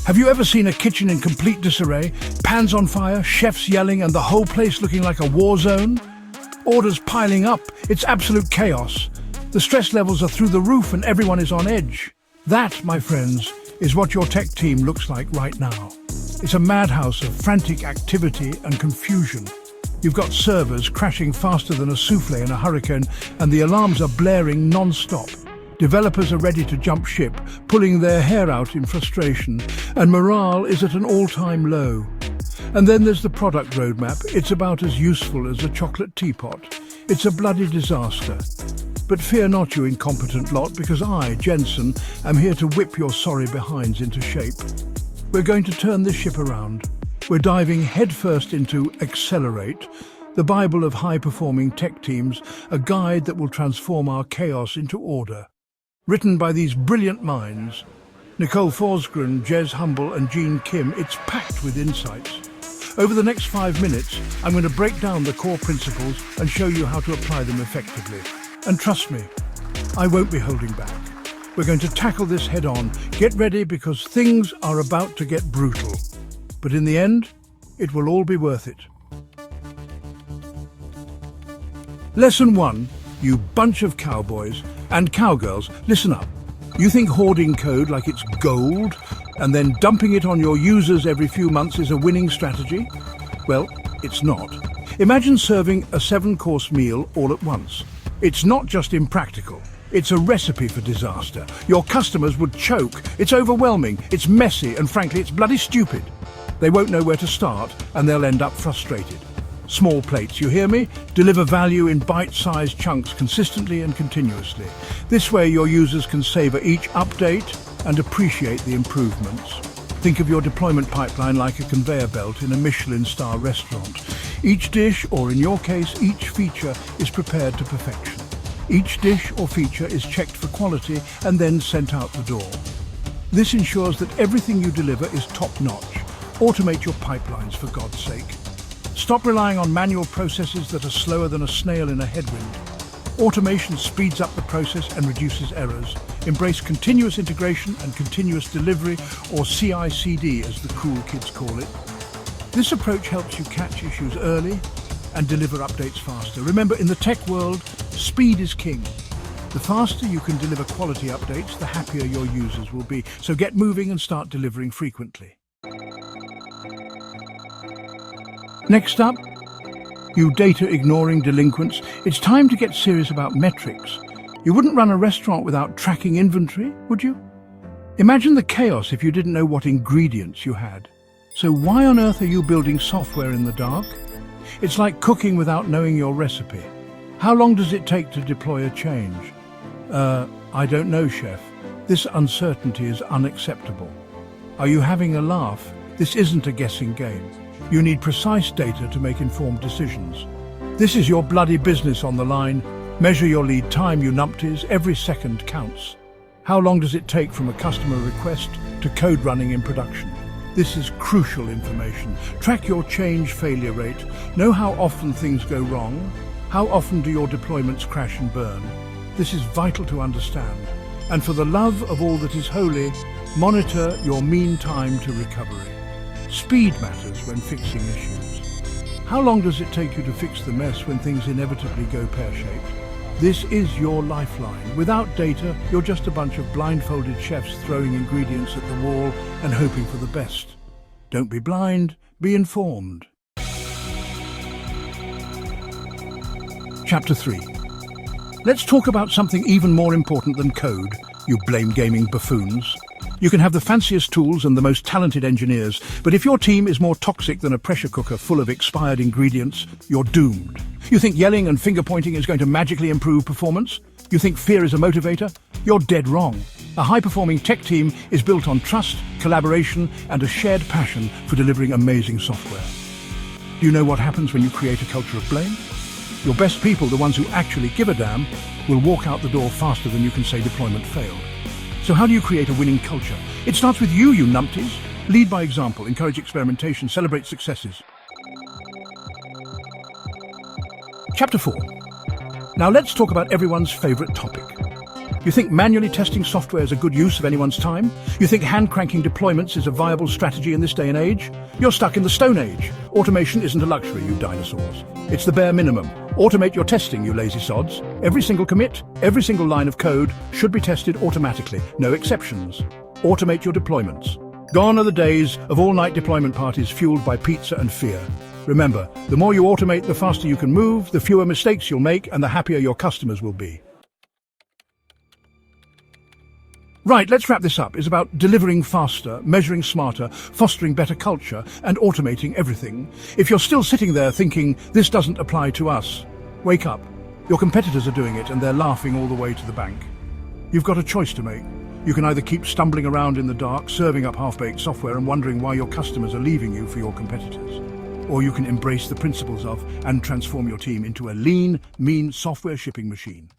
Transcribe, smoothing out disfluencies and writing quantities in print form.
Have you ever seen a kitchen in complete disarray? Pans on fire, chefs yelling, and the whole place looking like a war zone? Orders piling up. It's absolute chaos. The stress levels are through the roof and everyone is on edge. That, my friends, is what your tech team looks like right now. It's a madhouse of frantic activity and confusion. You've got servers crashing faster than a souffle in a hurricane, and the alarms are blaring non-stop. Developers are ready to jump ship, pulling their hair out in frustration, and morale is at an all-time low. And then there's the product roadmap. It's about as useful as a chocolate teapot. It's a bloody disaster. But fear not, you incompetent lot, because I, Jensen, am here to whip your sorry behinds into shape. We're going to turn this ship around. We're diving headfirst into Accelerate, the Bible of high-performing tech teams, a guide that will transform our chaos into order. Written by these brilliant minds, Nicole Forsgren, Jez Humble and Jean Kim, it's packed with insights. Over the next 5 minutes, I'm going to break down the core principles and show you how to apply them effectively. And trust me, I won't be holding back. We're going to tackle this head on. Get ready, because things are about to get brutal. But in the end, it will all be worth it. Lesson 1, you bunch of cowboys and cowgirls, listen up. You think hoarding code like it's gold and then dumping it on your users every few months is a winning strategy? Well, it's not. Imagine serving a 7-course meal all at once. It's not just impractical. It's a recipe for disaster. Your customers would choke. It's overwhelming, it's messy, and frankly, it's bloody stupid. They won't know where to start, and they'll end up frustrated. Small plates, you hear me? Deliver value in bite-sized chunks consistently and continuously. This way your users can savor each update and appreciate the improvements. Think of your deployment pipeline like a conveyor belt in a Michelin-star restaurant. Each dish, or in your case, each feature, is prepared to perfection. Each dish or feature is checked for quality and then sent out the door. This ensures that everything you deliver is top-notch. Automate your pipelines, for God's sake. Stop relying on manual processes that are slower than a snail in a headwind. Automation speeds up the process and reduces errors. Embrace continuous integration and continuous delivery, or CI/CD as the cool kids call it. This approach helps you catch issues early and deliver updates faster. Remember, in the tech world, speed is king. The faster you can deliver quality updates, the happier your users will be. So get moving and start delivering frequently. Next up, you data-ignoring delinquents, it's time to get serious about metrics. You wouldn't run a restaurant without tracking inventory, would you? Imagine the chaos if you didn't know what ingredients you had. So why on earth are you building software in the dark? It's like cooking without knowing your recipe. How long does it take to deploy a change? I don't know, chef. This uncertainty is unacceptable. Are you having a laugh? This isn't a guessing game. You need precise data to make informed decisions. This is your bloody business on the line. Measure your lead time, you numpties. Every second counts. How long does it take from a customer request to code running in production? This is crucial information. Track your change failure rate. Know how often things go wrong. How often do your deployments crash and burn? This is vital to understand. And for the love of all that is holy, monitor your mean time to recovery. Speed matters when fixing issues. How long does it take you to fix the mess when things inevitably go pear-shaped? This is your lifeline. Without data, you're just a bunch of blindfolded chefs throwing ingredients at the wall and hoping for the best. Don't be blind, be informed. Chapter 3. Let's talk about something even more important than code, you blame-gaming buffoons. You can have the fanciest tools and the most talented engineers, but if your team is more toxic than a pressure cooker full of expired ingredients, you're doomed. You think yelling and finger-pointing is going to magically improve performance? You think fear is a motivator? You're dead wrong. A high-performing tech team is built on trust, collaboration, and a shared passion for delivering amazing software. Do you know what happens when you create a culture of blame? Your best people, the ones who actually give a damn, will walk out the door faster than you can say deployment failed. So how do you create a winning culture? It starts with you numpties. Lead by example, encourage experimentation, celebrate successes. Chapter 4. Now let's talk about everyone's favorite topic. You think manually testing software is a good use of anyone's time? You think hand-cranking deployments is a viable strategy in this day and age? You're stuck in the Stone Age. Automation isn't a luxury, you dinosaurs. It's the bare minimum. Automate your testing, you lazy sods. Every single commit, every single line of code should be tested automatically, no exceptions. Automate your deployments. Gone are the days of all-night deployment parties fueled by pizza and fear. Remember, the more you automate, the faster you can move, the fewer mistakes you'll make, and the happier your customers will be. Right, let's wrap this up. It's about delivering faster, measuring smarter, fostering better culture, and automating everything. If you're still sitting there thinking, this doesn't apply to us, wake up. Your competitors are doing it and they're laughing all the way to the bank. You've got a choice to make. You can either keep stumbling around in the dark, serving up half-baked software and wondering why your customers are leaving you for your competitors. Or you can embrace the principles of and transform your team into a lean, mean software shipping machine.